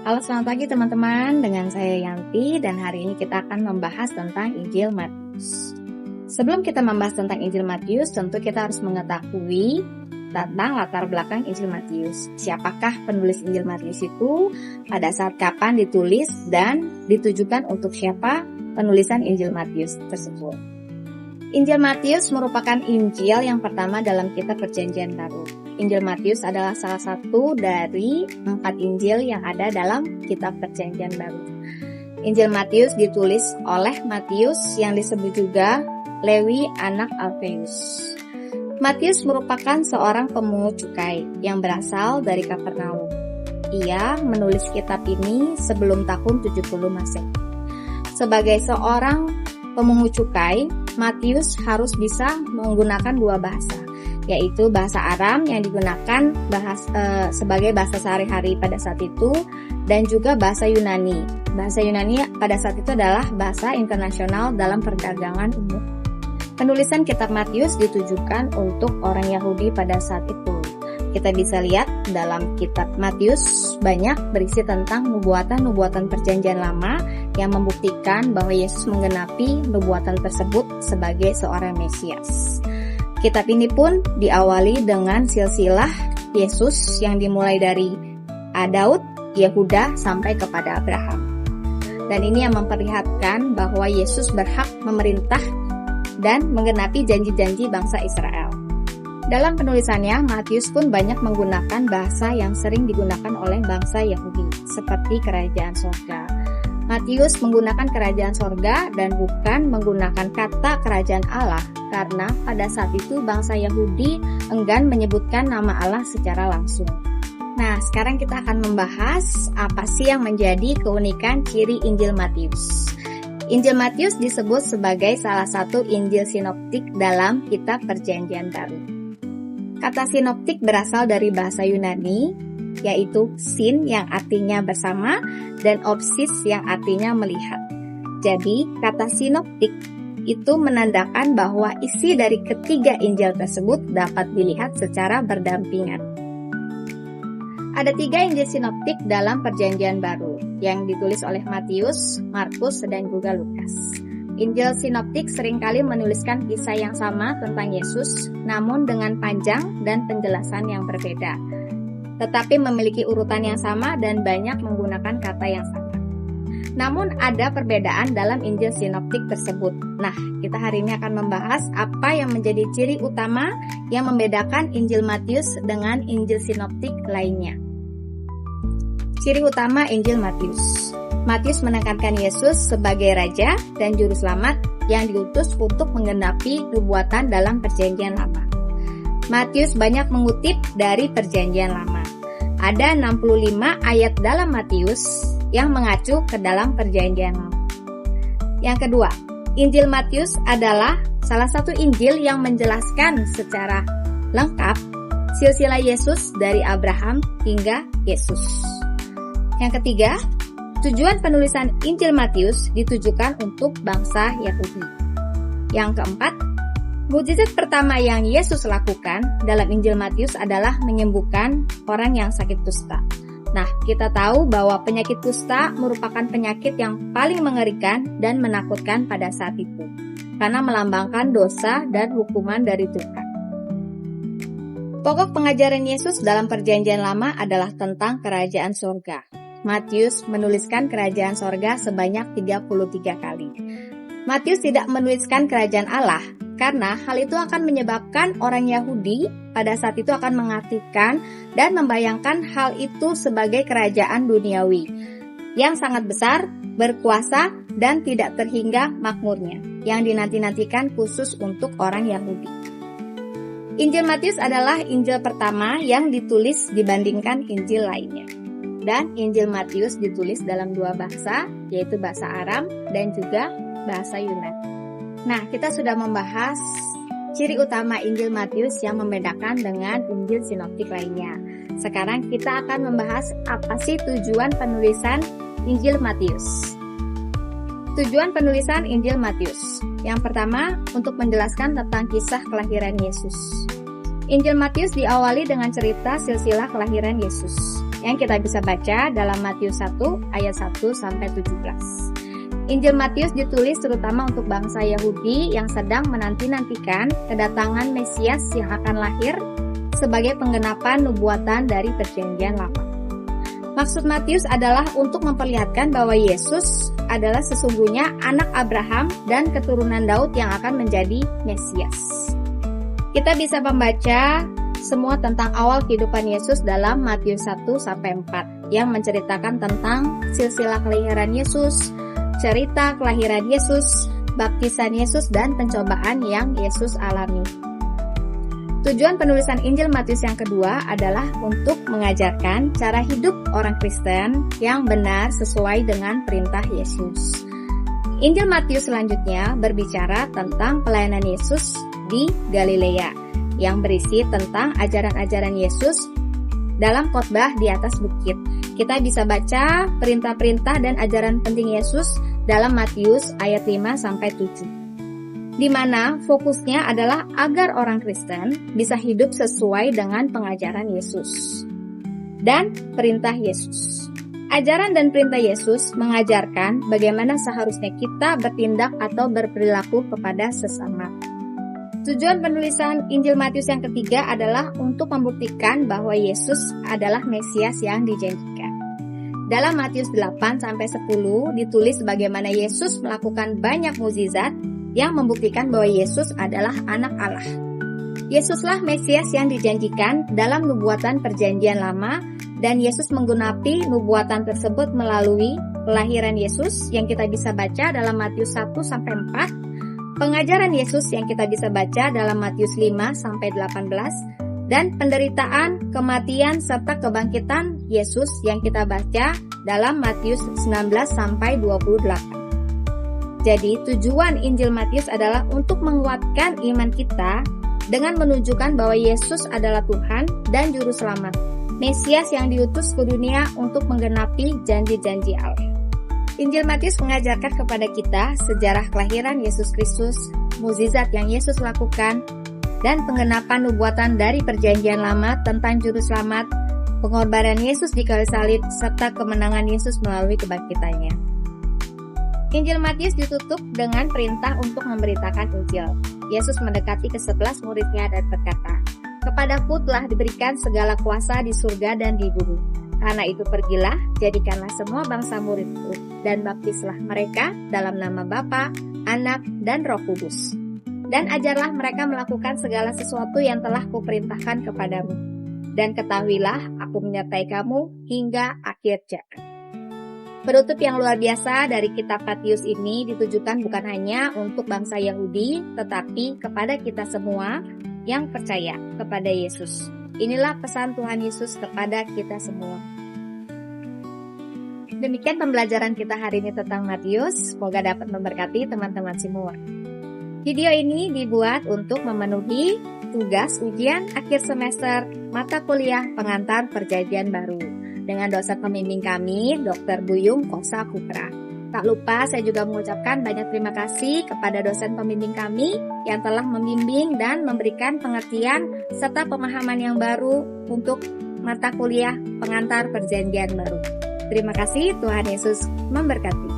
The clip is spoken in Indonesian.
Halo, selamat pagi teman-teman, dengan saya Yanti dan hari ini kita akan membahas tentang Injil Matius. Sebelum kita membahas tentang Injil Matius, tentu kita harus mengetahui tentang latar belakang Injil Matius. Siapakah penulis Injil Matius itu, pada saat kapan ditulis, dan ditujukan untuk siapa penulisan Injil Matius tersebut. Injil Matius merupakan Injil yang pertama dalam kitab Perjanjian Baru. Injil Matius adalah salah satu dari 4 Injil yang ada dalam kitab Perjanjian Baru. Injil Matius ditulis oleh Matius yang disebut juga Lewi anak Alfeus. Matius merupakan seorang pemungut cukai yang berasal dari Kapernaum. Ia menulis kitab ini sebelum tahun 70 Masehi. Sebagai seorang pemungut cukai, Matius harus bisa menggunakan 2 bahasa, yaitu bahasa Aram yang digunakan sebagai bahasa sehari-hari pada saat itu, dan juga bahasa Yunani. Bahasa Yunani pada saat itu adalah bahasa internasional dalam perdagangan umum. Penulisan kitab Matius ditujukan untuk orang Yahudi pada saat itu. Kita bisa lihat dalam kitab Matius banyak berisi tentang nubuatan-nubuatan Perjanjian Lama yang membuktikan bahwa Yesus menggenapi nubuatan tersebut sebagai seorang Mesias. Kitab ini pun diawali dengan silsilah Yesus yang dimulai dari Daud, Yehuda sampai kepada Abraham. Dan ini yang memperlihatkan bahwa Yesus berhak memerintah dan menggenapi janji-janji bangsa Israel. Dalam penulisannya, Matius pun banyak menggunakan bahasa yang sering digunakan oleh bangsa Yahudi, seperti kerajaan sorga. Matius menggunakan kerajaan sorga dan bukan menggunakan kata kerajaan Allah, karena pada saat itu bangsa Yahudi enggan menyebutkan nama Allah secara langsung. Nah, sekarang kita akan membahas apa sih yang menjadi keunikan ciri Injil Matius. Injil Matius disebut sebagai salah satu Injil sinoptik dalam kitab Perjanjian Baru. Kata sinoptik berasal dari bahasa Yunani, yaitu sin yang artinya bersama dan opsis yang artinya melihat. Jadi, kata sinoptik itu menandakan bahwa isi dari ketiga Injil tersebut dapat dilihat secara berdampingan. Ada 3 Injil sinoptik dalam Perjanjian Baru yang ditulis oleh Matius, Markus, dan juga Lukas. Injil sinoptik seringkali menuliskan kisah yang sama tentang Yesus, namun dengan panjang dan penjelasan yang berbeda, tetapi memiliki urutan yang sama dan banyak menggunakan kata yang sama. Namun ada perbedaan dalam Injil sinoptik tersebut. Nah, kita hari ini akan membahas apa yang menjadi ciri utama yang membedakan Injil Matius dengan Injil sinoptik lainnya. Ciri utama Injil Matius. Matius menekankan Yesus sebagai Raja dan Juru Selamat yang diutus untuk menggenapi nubuatan dalam Perjanjian Lama. Matius banyak mengutip dari Perjanjian Lama. Ada 65 ayat dalam Matius yang mengacu ke dalam Perjanjian Lama. Yang kedua, Injil Matius adalah salah satu Injil yang menjelaskan secara lengkap silsilah Yesus dari Abraham hingga Yesus. Yang ketiga, tujuan penulisan Injil Matius ditujukan untuk bangsa Yahudi. Yang keempat, mukjizat pertama yang Yesus lakukan dalam Injil Matius adalah menyembuhkan orang yang sakit kusta. Nah, kita tahu bahwa penyakit kusta merupakan penyakit yang paling mengerikan dan menakutkan pada saat itu, karena melambangkan dosa dan hukuman dari Tuhan. Pokok pengajaran Yesus dalam Perjanjian Lama adalah tentang kerajaan sorga. Matius menuliskan kerajaan sorga sebanyak 33 kali. Matius tidak menuliskan kerajaan Allah, karena hal itu akan menyebabkan orang Yahudi pada saat itu akan mengartikan dan membayangkan hal itu sebagai kerajaan duniawi yang sangat besar, berkuasa, dan tidak terhingga makmurnya, yang dinanti-nantikan khusus untuk orang Yahudi. Injil Matius adalah Injil pertama yang ditulis dibandingkan Injil lainnya. Dan Injil Matius ditulis dalam 2 bahasa, yaitu bahasa Aram dan juga bahasa Yunani. Nah, kita sudah membahas ciri utama Injil Matius yang membedakan dengan Injil sinoptik lainnya. Sekarang kita akan membahas apa sih tujuan penulisan Injil Matius. Tujuan penulisan Injil Matius. Yang pertama, untuk menjelaskan tentang kisah kelahiran Yesus. Injil Matius diawali dengan cerita silsilah kelahiran Yesus. yang kita bisa baca dalam Matius 1 ayat 1-17. Injil Matius ditulis terutama untuk bangsa Yahudi yang sedang menanti-nantikan kedatangan Mesias yang akan lahir sebagai penggenapan nubuatan dari Perjanjian Lama. Maksud Matius adalah untuk memperlihatkan bahwa Yesus adalah sesungguhnya anak Abraham dan keturunan Daud yang akan menjadi Mesias. Kita bisa membaca semua tentang awal kehidupan Yesus dalam Matius 1-4 yang menceritakan tentang silsilah kelahiran Yesus, cerita kelahiran Yesus, baptisan Yesus, dan pencobaan yang Yesus alami. Tujuan penulisan Injil Matius yang kedua adalah untuk mengajarkan cara hidup orang Kristen yang benar sesuai dengan perintah Yesus. Injil Matius selanjutnya berbicara tentang pelayanan Yesus di Galilea yang berisi tentang ajaran-ajaran Yesus dalam khotbah di atas bukit. Kita bisa baca perintah-perintah dan ajaran penting Yesus dalam Matius ayat 5-7, di mana fokusnya adalah agar orang Kristen bisa hidup sesuai dengan pengajaran Yesus dan perintah Yesus. Ajaran dan perintah Yesus mengajarkan bagaimana seharusnya kita bertindak atau berperilaku kepada sesama. Tujuan penulisan Injil Matius yang ketiga adalah untuk membuktikan bahwa Yesus adalah Mesias yang dijanjikan. Dalam Matius 8-10 ditulis bagaimana Yesus melakukan banyak mukjizat yang membuktikan bahwa Yesus adalah anak Allah. Yesuslah Mesias yang dijanjikan dalam nubuatan Perjanjian Lama, dan Yesus menggenapi nubuatan tersebut melalui kelahiran Yesus yang kita bisa baca dalam Matius 1-4, pengajaran Yesus yang kita bisa baca dalam Matius 5-18, dan penderitaan, kematian, serta kebangkitan Yesus yang kita baca dalam Matius 19-28. Jadi tujuan Injil Matius adalah untuk menguatkan iman kita dengan menunjukkan bahwa Yesus adalah Tuhan dan Juru Selamat, Mesias yang diutus ke dunia untuk menggenapi janji-janji Allah. Injil Matius mengajarkan kepada kita sejarah kelahiran Yesus Kristus, mukjizat yang Yesus lakukan, dan penggenapan nubuatan dari Perjanjian Lama tentang Juru Selamat, pengorbanan Yesus di kayu salib, serta kemenangan Yesus melalui kebangkitannya. Injil Matius ditutup dengan perintah untuk memberitakan Injil. Yesus mendekati ke-11 muridnya dan berkata, "Kepadaku telah diberikan segala kuasa di surga dan di bumi. Karena itu pergilah, jadikanlah semua bangsa muridku, dan baptislah mereka dalam nama Bapa, Anak, dan Roh Kudus. Dan ajarlah mereka melakukan segala sesuatu yang telah kuperintahkan kepadamu. Dan ketahuilah, aku menyertai kamu hingga akhir zaman." Penutup yang luar biasa dari kitab Matius ini ditujukan bukan hanya untuk bangsa Yahudi, tetapi kepada kita semua yang percaya kepada Yesus. Inilah pesan Tuhan Yesus kepada kita semua. Demikian pembelajaran kita hari ini tentang Matius. Semoga dapat memberkati teman-teman semua. Video ini dibuat untuk memenuhi tugas ujian akhir semester mata kuliah pengantar Perjanjian Baru dengan dosen pembimbing kami, Dr. Buyung Kosa Kupra. Tak lupa saya juga mengucapkan banyak terima kasih kepada dosen pembimbing kami yang telah membimbing dan memberikan pengertian serta pemahaman yang baru untuk mata kuliah pengantar Perjanjian Baru. Terima kasih, Tuhan Yesus memberkati.